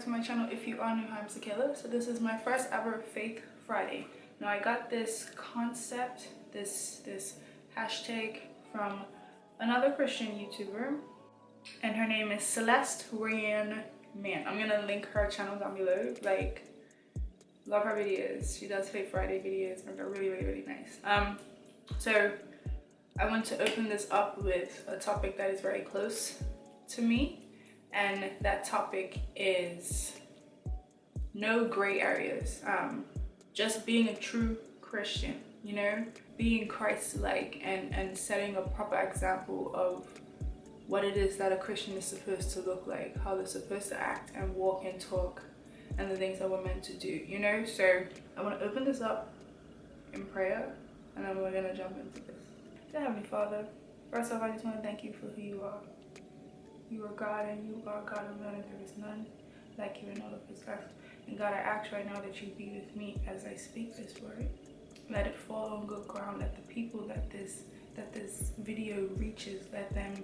back to my channel. If you are new, I'm Sakaela. So this is my first ever Faith Friday. Now I got this concept, this hashtag from another Christian YouTuber, and her name is Celeste. I'm gonna link her channel down below. Like, love her videos. She does Faith Friday videos and they're really nice. So I want to open this up with a topic that is very close to me, and that topic is no gray areas. Just being a true Christian, you know, being Christ-like and setting a proper example of what it is that a Christian is supposed to look like, how they're supposed to act and walk and talk, and the things that we're meant to do, you know. So I want to open this up in prayer, and then we're gonna jump into this. Dear Heavenly Father, first off, I just want to thank you for who you are. You are God, and you are God alone, and there is none like you in all of this earth. And God, I ask right now that you be with me as I speak this word. Let it fall on good ground. Let the people that this video reaches, let them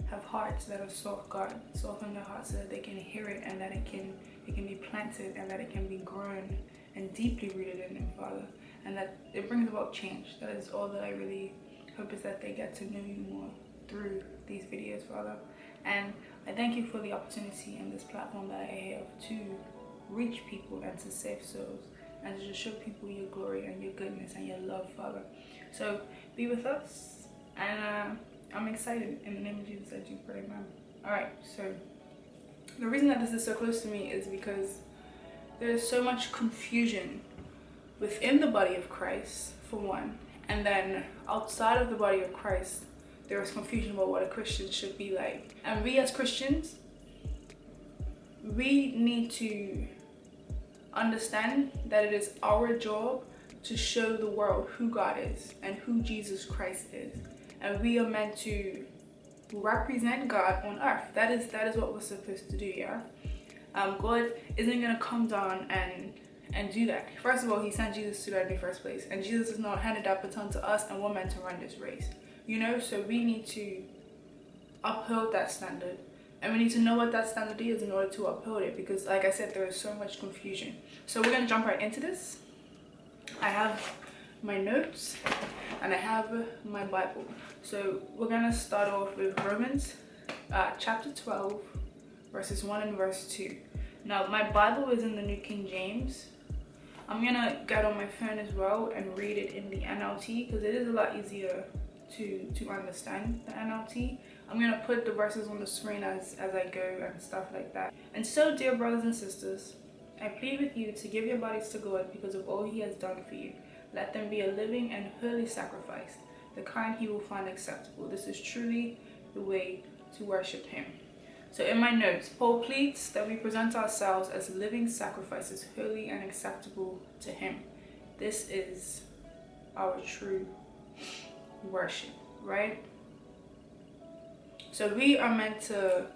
have hearts that are soft, God. Soften their hearts so that they can hear it, and that it can be planted, and that it can be grown and deeply rooted in them, Father. And that it brings about change. That is all that I really hope, is that they get to know you more through these videos, Father. And I thank you for the opportunity and this platform that I have to reach people and to save souls and to just show people your glory and your goodness and your love, Father. So be with us, and I'm excited. In the name of Jesus, I do pray, man. Alright, so the reason that this is so close to me is because there's so much confusion within the body of Christ, for one, and then outside of the body of Christ, there is confusion about what a Christian should be like. And we as Christians, we need to understand that it is our job to show the world who God is and who Jesus Christ is. And we are meant to represent God on earth. That is what we're supposed to do, yeah? God isn't gonna come down and do that. First of all, he sent Jesus to that in the first place, and Jesus has not handed that baton to us, and we're meant to run this race, you know. So we need to uphold that standard, and we need to know what that standard is in order to uphold it, because like I said, there is so much confusion. So we're gonna jump right into this. I have my notes and I have my Bible. So we're gonna start off with Romans chapter 12, verses 1 and verse 2. Now my Bible is in the New King James. I'm gonna get on my phone as well and read it in the NLT, because it is a lot easier to understand the NLT. I'm gonna put the verses on the screen as I go and stuff like that. And so, dear brothers and sisters, I plead with you to give your bodies to God because of all he has done for you. Let them be a living and holy sacrifice, the kind he will find acceptable. This is truly the way to worship him. So in my notes, Paul pleads that we present ourselves as living sacrifices, holy and acceptable to him. This is our true worship, right? So we are meant to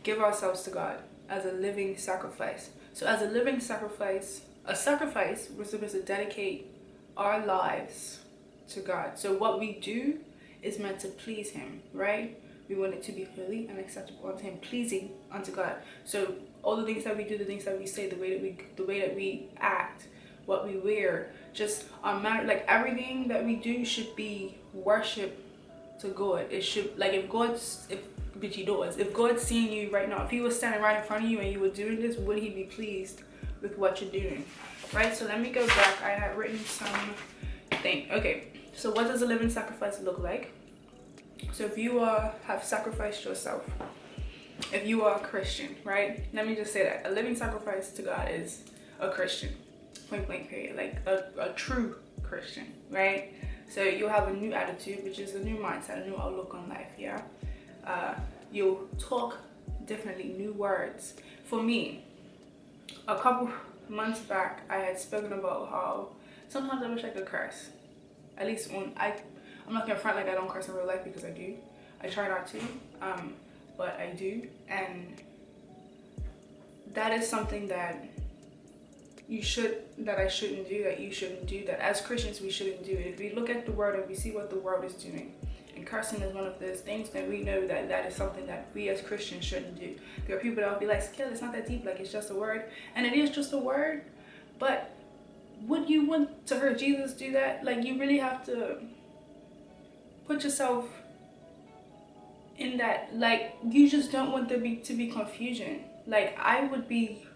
give ourselves to God as a living sacrifice. So as a living sacrifice, we're supposed to dedicate our lives to God. So what we do is meant to please him, right? We want it to be holy and acceptable unto him, pleasing unto God. So all the things that we do, the things that we say, the way that we act, what we wear, just our manner, like everything that we do should be worship to God. It should, like, if God's seeing you right now, if he was standing right in front of you and you were doing this, would he be pleased with what you're doing, right? So let me go back. I had written something. Okay, so what does a living sacrifice look like? So if you have sacrificed yourself, if you are a Christian, right? Let me just say that a living sacrifice to God is a Christian, point blank period, like a true Christian, right? So you'll have a new attitude, which is a new mindset, a new outlook on life, yeah? You'll talk differently, new words. For me, a couple months back, I had spoken about how sometimes I wish I could curse. At least I'm not gonna front like I don't curse in real life, because I do. I try not to, but I do. And that is something that I shouldn't do, that you shouldn't do, that as Christians we shouldn't do. If we look at the world and we see what the world is doing, and cursing is one of those things, then we know that that is something that we as Christians shouldn't do. There are people that will be like, "Skill, it's not that deep, like it's just a word," and it is just a word. But would you want to hear Jesus do that? Like, you really have to put yourself in that. Like, you just don't want there to be confusion. Like, I would be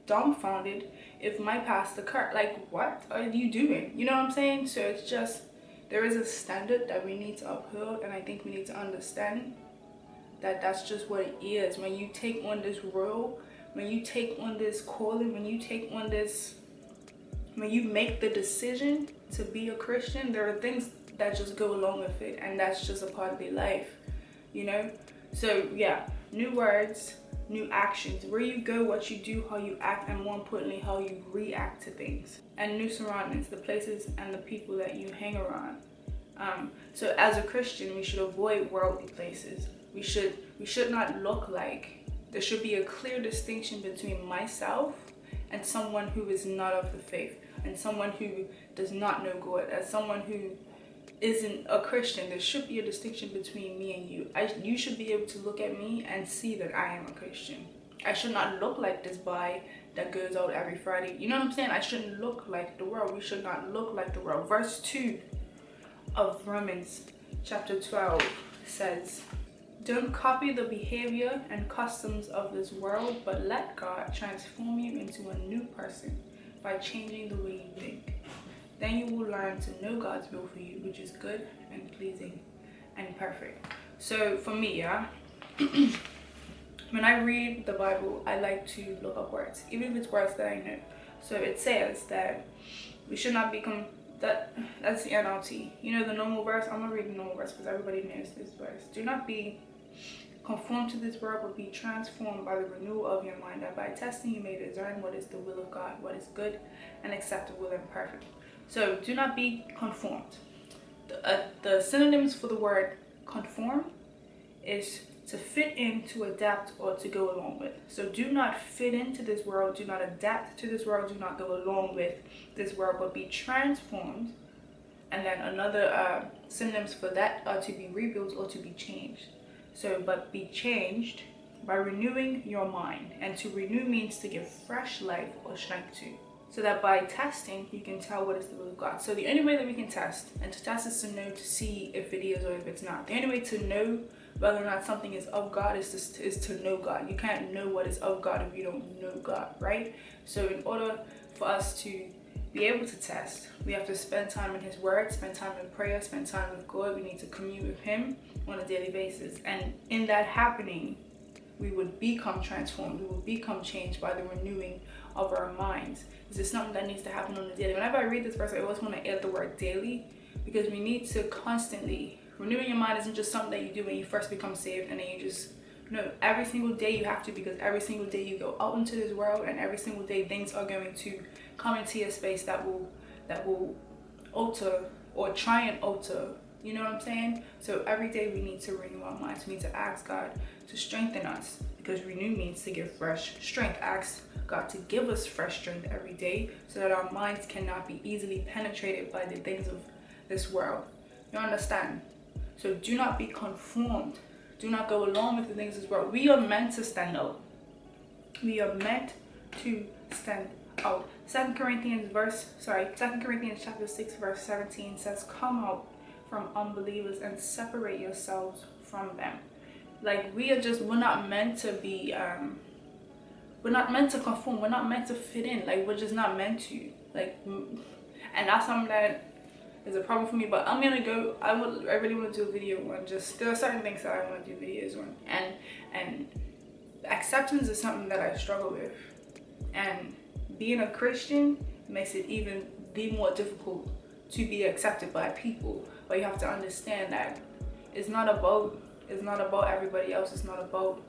dumbfounded if my pastor like, what are you doing? You know what I'm saying? So it's just, there is a standard that we need to uphold, and I think we need to understand that that's just what it is. When you take on this role, when you take on this calling, when you take on this, when you make the decision to be a Christian, there are things that just go along with it, and that's just a part of their life, you know? So yeah, new words, new actions, where you go, what you do, how you act, and more importantly, how you react to things. And new surroundings, the places and the people that you hang around. So as a Christian, we should avoid worldly places. We should not look like, there should be a clear distinction between myself and someone who is not of the faith, and someone who does not know God. As someone who isn't a Christian, there should be a distinction between me and you. You should be able to look at me and see that I am a Christian. I should not look like this guy that goes out every Friday. You know what I'm saying? I shouldn't look like the world. We should not look like the world. Verse 2 of Romans chapter 12 says, "Don't copy the behavior and customs of this world, but let God transform you into a new person by changing the way you think. Then you will learn to know God's will for you, which is good and pleasing and perfect." So for me, yeah, when I read the Bible, I like to look up words, even if it's words that I know. So it says that we should not become, that's the NLT. You know the normal verse? I'm gonna read the normal verse because everybody knows this verse. "Do not be conformed to this world, but be transformed by the renewal of your mind, that by testing you may discern what is the will of God, what is good and acceptable and perfect." So do not be conformed. The synonyms for the word conform is to fit in, to adapt, or to go along with. So do not fit into this world, do not adapt to this world, do not go along with this world, but be transformed. And then another synonyms for that are to be rebuilt or to be changed. So, but be changed by renewing your mind. And to renew means to give fresh life or strength to. So that by testing, you can tell what is the will of God. So the only way that we can test, and to test is to know, to see if it is or if it's not. The only way to know whether or not something is of God is to know God. You can't know what is of God if you don't know God, right? So in order for us to be able to test, we have to spend time in His Word, spend time in prayer, spend time with God. We need to commune with Him on a daily basis. And in that happening, we would become transformed. We will become changed by the renewing of our minds. This is something that needs to happen on a daily. Whenever I read this verse, I always want to add the word daily, because we need to constantly, renewing your mind isn't just something that you do when you first become saved and then you just, no, every single day you have to, because every single day you go out into this world, and every single day things are going to come into your space that will alter or try and alter. You know what I'm saying? So every day we need to renew our minds. We need to ask God to strengthen us, because renew means to give fresh strength. Ask God to give us fresh strength every day, so that our minds cannot be easily penetrated by the things of this world. You understand? So do not be conformed. Do not go along with the things of this world. We are meant to stand out. We are meant to stand out. 2 Corinthians chapter 6 verse 17 says, "Come out from unbelievers and separate yourselves from them." Like, we're not meant to be we're not meant to conform, we're not meant to fit in, like, we're just not meant to, like, and that's something that is a problem for me. But I really want to do a video on, just, there are certain things that I want to do videos on, and acceptance is something that I struggle with, and being a Christian makes it even the more difficult to be accepted by people. But you have to understand that it's not about everybody else. It's not about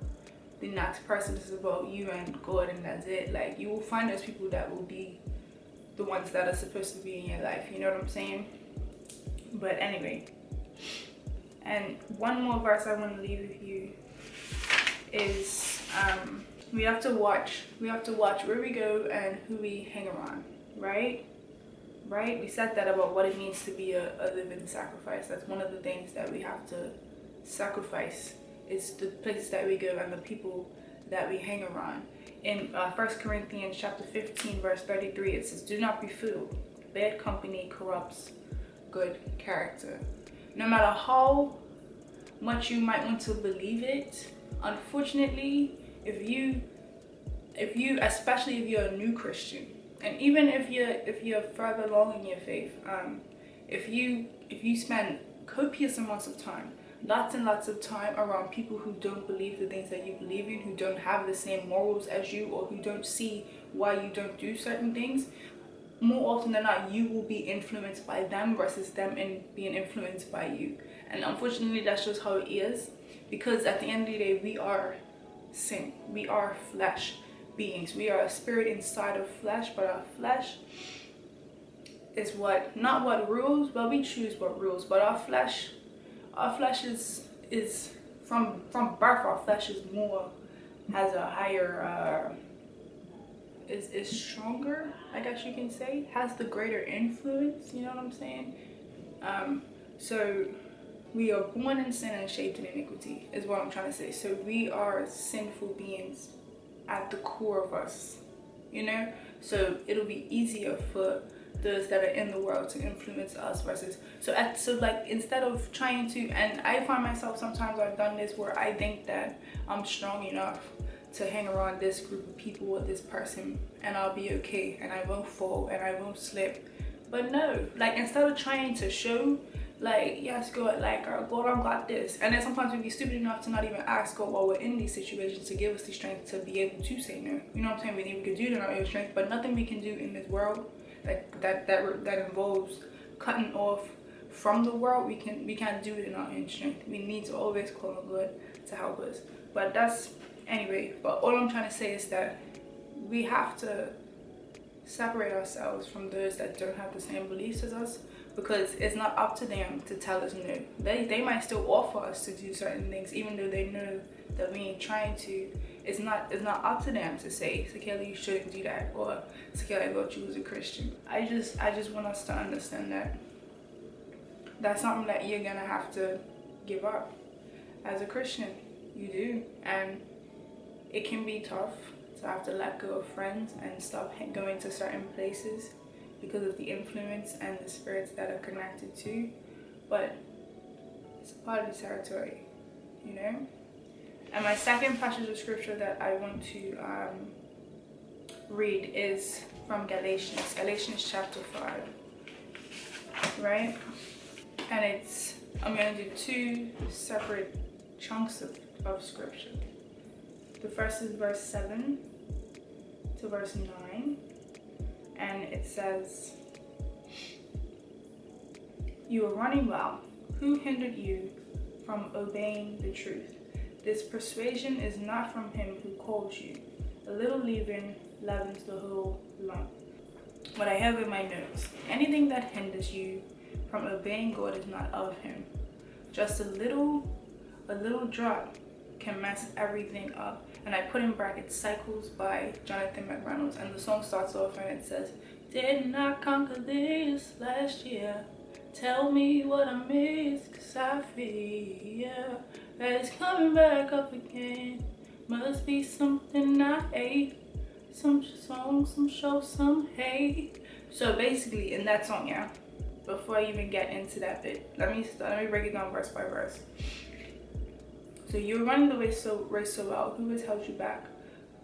the next person. It's about you and God, and that's it. Like, you will find those people that will be the ones that are supposed to be in your life. You know what I'm saying? But anyway, and one more verse I want to leave with you is we have to watch where we go and who we hang around, right? right? We said that about what it means to be a living sacrifice. That's one of the things that we have to sacrifice. It's the places that we go and the people that we hang around. In 1 Corinthians chapter 15 verse 33, it says, "Do not be fooled. Bad company corrupts good character." No matter how much you might want to believe it, unfortunately, if you especially if you're a new Christian, and even if you're further along in your faith, if you spend copious amounts of time, lots and lots of time around people who don't believe the things that you believe in, who don't have the same morals as you, or who don't see why you don't do certain things, more often than not, you will be influenced by them versus them being influenced by you. And unfortunately, that's just how it is, because at the end of the day, we are sin. We are flesh beings. We are a spirit inside of flesh, but our flesh is not what rules, but we choose what rules. But our flesh is from birth. Our flesh has a higher is stronger, I guess you can say, has the greater influence, you know what I'm saying? So we are born in sin and shaped in iniquity, is what I'm trying to say. So we are sinful beings at the core of us, you know? So it'll be easier for those that are in the world to influence us versus, so like, instead of trying to, and I find myself sometimes, I've done this where I think that I'm strong enough to hang around this group of people or this person and I'll be okay and I won't fall and I won't slip. But no, like, instead of trying to show, like, yes, God, like, God, I got this. And then sometimes we'd be stupid enough to not even ask God while we're in these situations to give us the strength to be able to say no. You know what I'm saying? We think we could do it in our own strength, but nothing we can do in this world that involves cutting off from the world, we can't do it in our own strength. We need to always call on God to help us. But that's, anyway, but all I'm trying to say is that we have to separate ourselves from those that don't have the same beliefs as us, because it's not up to them to tell us no. They might still offer us to do certain things even though they know that we ain't trying to. It's not up to them to say, Sakela, you shouldn't do that, or Sakela, I thought you was a Christian. I just want us to understand that that's something that you're gonna have to give up as a Christian. You do. And it can be tough to have to let go of friends and stop going to certain places because of the influence and the spirits that are connected to, but it's a part of the territory, you know? And my second passage of scripture that I want to read is from Galatians chapter 5, right? And I'm going to do two separate chunks of scripture. The first is verse 7 to verse 9, and it says, "You are running well. Who hindered you from obeying the truth? This persuasion is not from him who called you. A little leaven leavens the whole lump." What I have in my notes: anything that hinders you from obeying God is not of him. Just a little drop can mess everything up. And I put in brackets Cycles by Jonathan McReynolds, and the song starts off and it says, "Didn't I conquer this last year? Tell me what I missed, 'cause I fear that it's coming back up again. Must be something I ate, some song, some show, some hate." So basically in that song, yeah, before I even get into that bit, let me break it down verse by verse. So you're running the race so well. Who has held you back?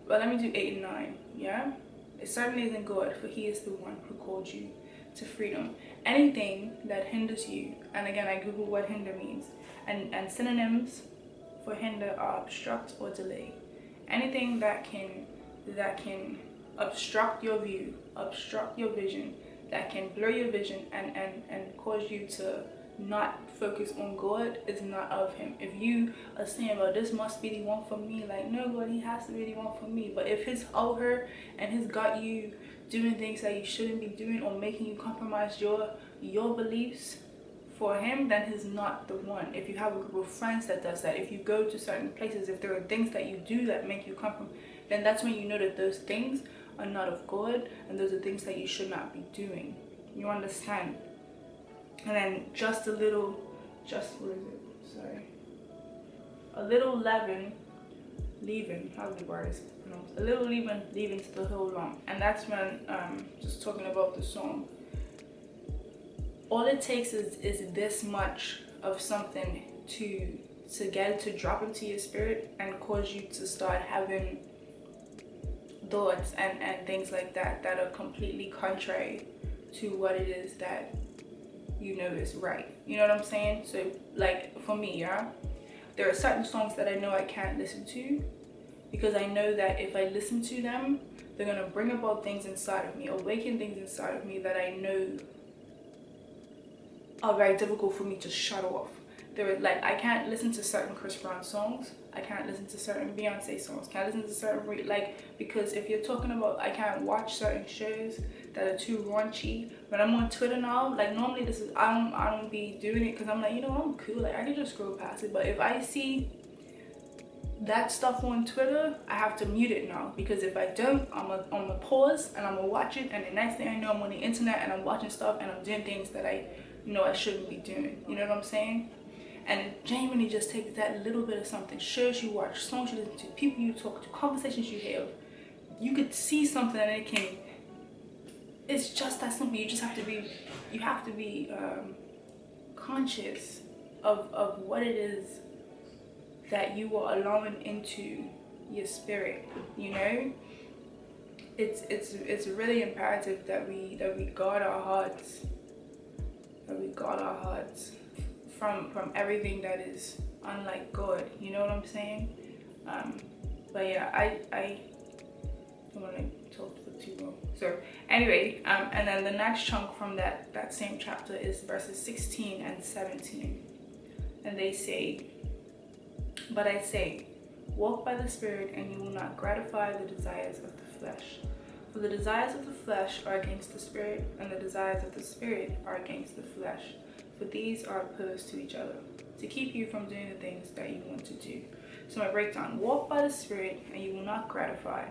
Well, let me do 8 and 9. Yeah, it certainly isn't God, for he is the one who called you to freedom. Anything that hinders you, and again, I googled what hinder means, and synonyms for hinder are obstruct or delay. Anything that can obstruct your view, obstruct your vision, that can blur your vision and cause you to not focus on God is not of him. If you are saying, well, this must be the one for me, like, no, God, he has to be the one for me. But if he's out here and he's got you doing things that you shouldn't be doing, or making you compromise your beliefs for him, then he's not the one. If you have a group of friends that does that, if you go to certain places, if there are things that you do that make you compromise, then that's when you know that those things are not of God, and those are things that you should not be doing. You understand? And then just a little, what is it? Sorry. A little leaven, how the word is pronounced? A little leaven leavens the whole lump. And that's when, just talking about the song, all it takes is this much of something to get it to drop into your spirit and cause you to start having thoughts and things like that are completely contrary to what it is that you know is right. You know what I'm saying? So like for me, yeah, there are certain songs that I know I can't listen to because I know that if I listen to them, they're gonna bring about things inside of me, awaken things inside of me that I know are very difficult for me to shut off. Like, I can't listen to certain Chris Brown songs. I can't listen to certain Beyonce songs. Can't listen to certain because if you're talking about, I can't watch certain shows that are too raunchy. When I'm on Twitter now, like normally I don't be doing it because I'm like, you know, I'm cool. Like I can just scroll past it. But if I see that stuff on Twitter, I have to mute it now, because if I don't, I'm gonna pause and I'm gonna watch it, and the next thing I know, I'm on the internet and I'm watching stuff and I'm doing things that I know I shouldn't be doing. You know what I'm saying? And it genuinely just takes that little bit of something. Shows you watch, songs you listen to, people you talk to, conversations you have. You could see something and it's just that simple. You just have to be, conscious of what it is that you are allowing into your spirit. You know, it's really imperative that we guard our hearts, from everything that is unlike God. You know what I'm saying? But yeah, I don't want to talk for too long. So anyway, and then the next chunk from that same chapter is verses 16 and 17. And they say, "But I say, walk by the Spirit, and you will not gratify the desires of the flesh. For the desires of the flesh are against the Spirit, and the desires of the Spirit are against the flesh. For these are opposed to each other, to keep you from doing the things that you want to do." So my breakdown: walk by the Spirit, and you will not gratify.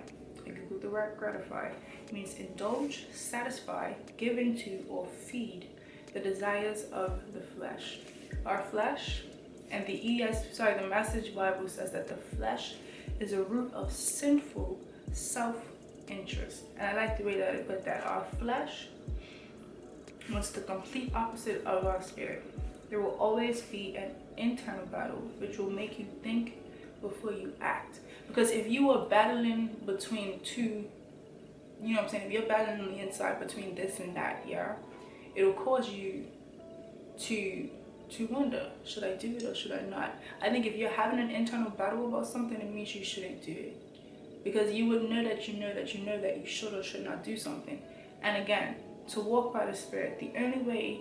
I googled the word gratify. It means indulge, satisfy, give into, or feed the desires of the flesh. Our flesh, and the Message Bible says that the flesh is a root of sinful self-interest. And I like the way that it put that. Our flesh wants the complete opposite of our spirit. There will always be an internal battle which will make you think before you act. Because if you are battling between two, you know what I'm saying, if you're battling on the inside between this and that, yeah, it'll cause you to wonder, should I do it or should I not? I think if you're having an internal battle about something, it means you shouldn't do it. Because you would know that you know that you should or should not do something. And again, to walk by the Spirit, the only way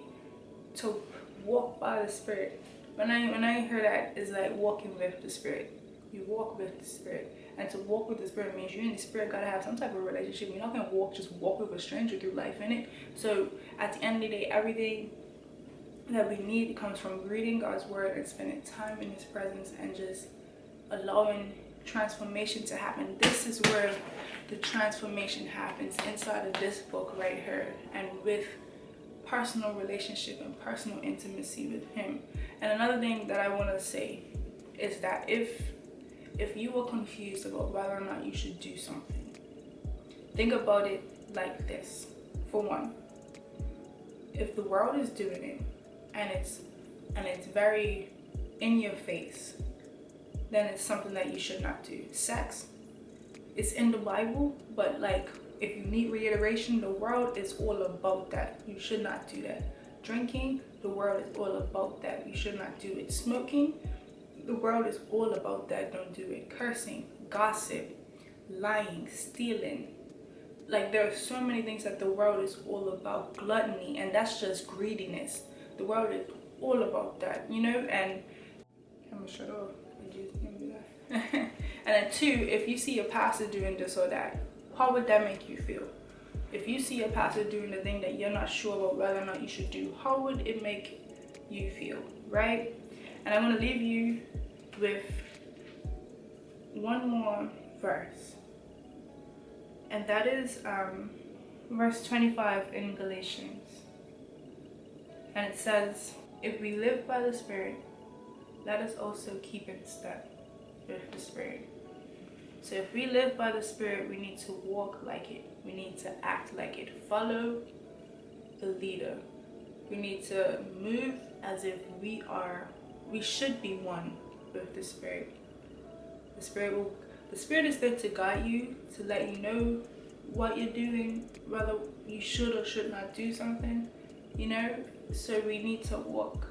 to walk by the Spirit, when I hear that, is like walking with the Spirit. You walk with the Spirit. And to walk with the Spirit means you and the Spirit gotta have some type of relationship. You're not gonna just walk with a stranger through life, innit? So at the end of the day, everything that we need comes from reading God's word and spending time in his presence and just allowing transformation to happen. This is where the transformation happens, inside of this book right here, and with personal relationship and personal intimacy with him. And another thing that I want to say is that if you are confused about whether or not you should do something, think about it like this. For one, if the world is doing it and it's very in your face, then it's something that you should not do. Sex, it's in the Bible, but like, if you need reiteration, the world is all about that. You should not do that. Drinking, the world is all about that. You should not do it. Smoking, the world is all about that. Don't do it. Cursing, gossip, lying, stealing. Like, there are so many things that the world is all about. Gluttony, and that's just greediness. The world is all about that, you know? And I'm gonna shut off. And then two, if you see a pastor doing this or that, how would that make you feel? If you see a pastor doing the thing that you're not sure about whether or not you should do, how would it make you feel, right? And I'm going to leave you with one more verse, and that is verse 25 in Galatians. And it says, if we live by the Spirit, let us also keep in step with the Spirit. So if we live by the Spirit, we need to walk like it. We need to act like it. Follow the leader. We need to move as if we should be one with the Spirit. The Spirit is there to guide you, to let you know what you're doing, whether you should or should not do something, you know. So we need to walk.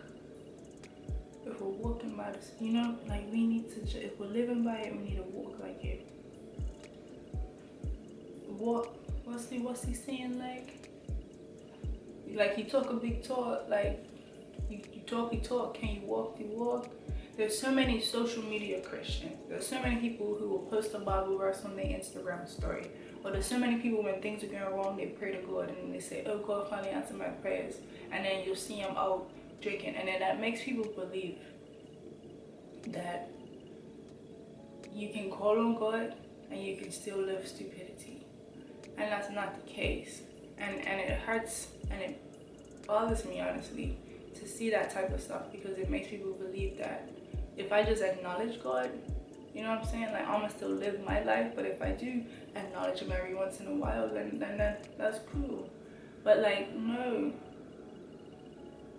If we're walking by this, you know, like we need to, if we're living by it, we need to walk like it. What's he saying, like you talk a big talk, like you talk, can you walk the walk? There's so many social media Christians. There's so many people who will post a Bible verse on their Instagram story. Or there's so many people, when things are going wrong, they pray to God and they say, oh, God finally answered my prayers. And then you'll see them out drinking. And then that makes people believe that you can call on God and you can still live stupidity. And that's not the case. And it hurts and it bothers me, honestly, to see that type of stuff, because it makes people believe that if I just acknowledge God, you know what I'm saying, like I'm gonna still live my life, but if I do acknowledge him every once in a while, then that's cool. But like, no,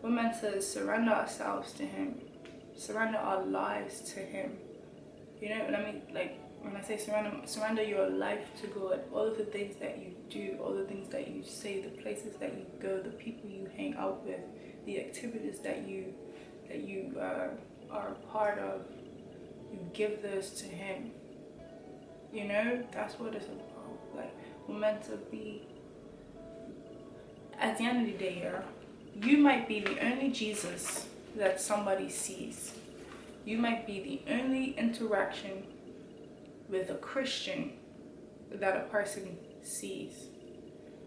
we're meant to surrender ourselves to him, surrender our lives to him, you know what I mean? Like when I say surrender your life to God, all of the things that you do, all the things that you say, the places that you go, the people you hang out with, the activities that you are a part of, you give those to him. You know, that's what it's about. Like, we're meant to be, at the end of the day, you might be the only Jesus that somebody sees. You might be the only interaction with a Christian that a person sees.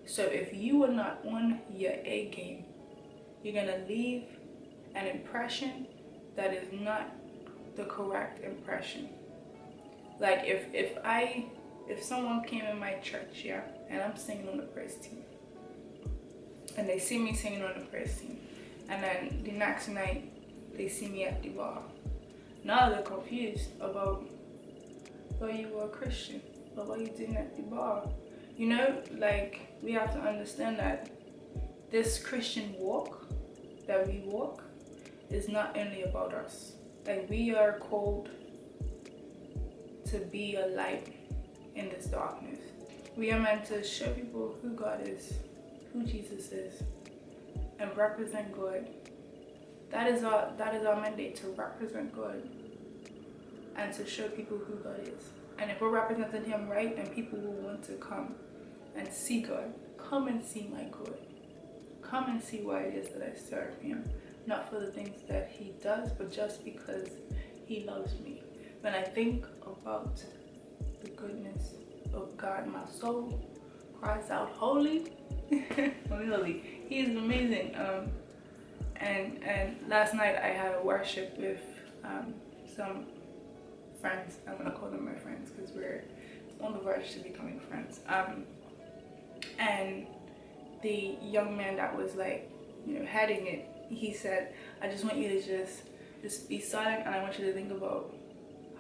So if you are not on your A game, you're gonna leave an impression that is not the correct impression. Like if someone came in my church, yeah, and I'm singing on the praise team, and they see me singing on the praise team, and then the next night they see me at the bar, now they're confused about why you were a Christian, but what you doing at the bar. You know, like, we have to understand that this Christian walk that we walk is not only about us. Like, we are called to be a light in this darkness. We are meant to show people who God is, who Jesus is, and represent God. That is our mandate, to represent God and to show people who God is. And if we're representing him right, then people will want to come and see God. Come and see my God. Come and see why it is that I serve him. Not for the things that he does, but just because he loves me. When I think about the goodness of God, my soul cries out, holy. Holy. He is amazing. And last night I had a worship with some friends. I'm gonna call them my friends because we're on the verge to becoming friends. And the young man that was, like, you know, heading it, he said, I just want you to just be silent, and I want you to think about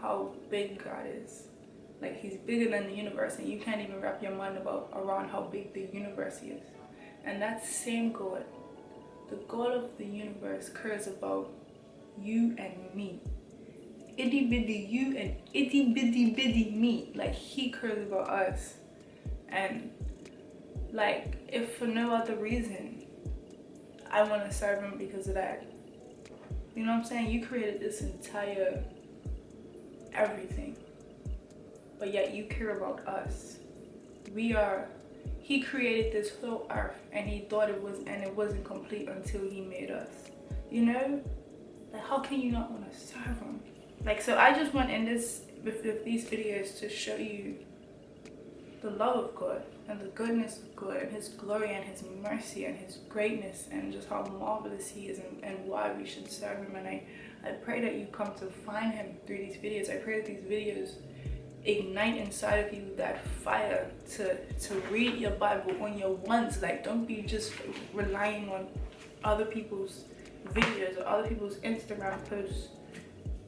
how big God is. Like, he's bigger than the universe, and you can't even wrap your mind around how big the universe is. And that same God, the God of the universe, cares about you and me. Itty bitty you and itty bitty me. Like, he cares about us. And like, if for no other reason, I want to serve him because of that. You know what I'm saying? You created this entire everything, but yet you care about us. He created this whole earth, and he thought it wasn't complete until he made us. You know? Like, how can you not want to serve him? Like, so I just want with these videos to show you the love of God and the goodness of God and his glory and his mercy and his greatness and just how marvelous he is and why we should serve him. And I pray that you come to find him through these videos. I pray that these videos ignite inside of you that fire to read your Bible on your ones. Like, don't be just relying on other people's videos or other people's Instagram posts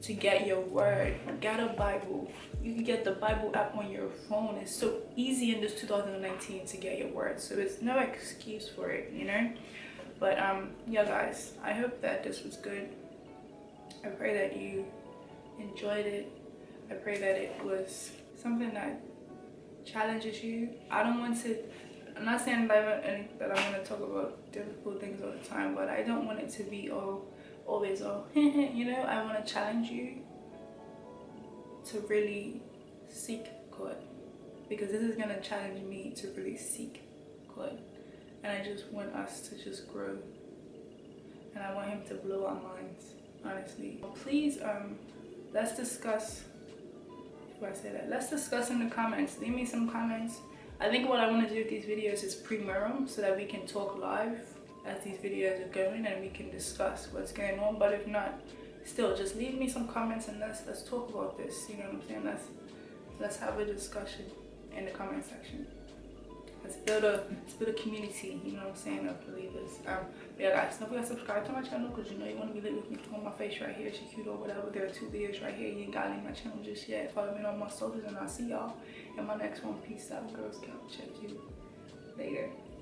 to get your word. Get a Bible. You can get the Bible app on your phone. It's so easy in this 2019 to get your word, so it's no excuse for it, you know. But yeah guys, I hope that this was good. I pray that you enjoyed it. I pray that it was something that challenges you. I'm not saying that I'm going to talk about difficult things all the time, but I don't want it to be always you know. I want to challenge you to really seek God, because this is going to challenge me to really seek God. And I just want us to just grow, and I want him to blow our minds, honestly. Please let's discuss. Before I say that, let's discuss in the comments. Leave me some comments. I think what I want to do with these videos is pre-mirror them, so that we can talk live as these videos are going, and we can discuss what's going on. But if not, still just leave me some comments and let's talk about this. You know what I'm saying? Let's have a discussion in the comment section. Let's build a community, you know what I'm saying, of believers. But yeah guys, don't forget to subscribe to my channel, because you know you want to be lit with me. On my face right here, cute or whatever. There are 2 videos right here. You ain't got to leave my channel just yet. Follow me on my socials, and I'll see y'all in my next one. Peace out, girls. Catch you later.